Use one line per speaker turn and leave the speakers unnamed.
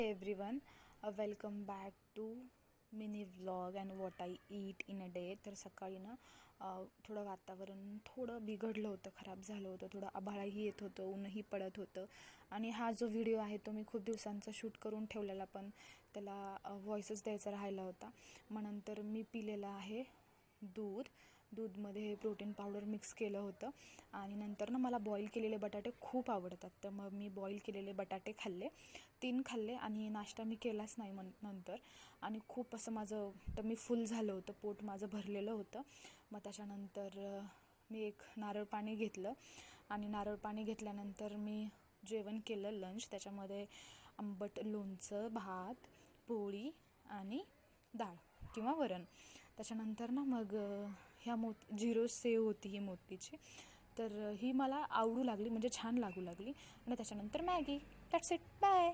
Everyone, welcome back to mini vlog and what I eat in a day. तर सकाळी ना थोडं वातावरण थोडं बिघडलं होतं, खराब झालं होतं, थोडं आभाळही येत होतं, ऊनही पडत होतं. आणि हा जो व्हिडिओ आहे तो मी खूप दिवसांचा शूट करून ठेवलेला, पण त्याला व्हॉइसच द्यायचा राहिला होता. मग नंतर मी पिलेलं आहे दूधमध्ये प्रोटीन पावडर मिक्स केलं होतं. आणि नंतर ना मला बॉईल केलेले बटाटे खूप आवडतात, तर मग मी बॉईल केलेले बटाटे खाल्ले, 3 खाल्ले. आणि नाश्ता मी केलाच नाही नंतर. आणि खूप असं माझं टमी फुल झालं होतं, पोट माझं भरलेलं होतं. मग त्याच्यानंतर मी एक नारळ पाणी घेतलं आणि नारळ पाणी घेतल्यानंतर मी जेवण केलं, लंच. त्याच्यामध्ये आंबट लोणचं, भात, पोळी आणि डाळ किंवा वरण. त्याच्यानंतर ना मग ह्या झिरो सेव होती ही मोतीची, तर ही मला आवडू लागली, म्हणजे छान लागू लागली. आणि त्याच्यानंतर मॅगी. That's it, bye.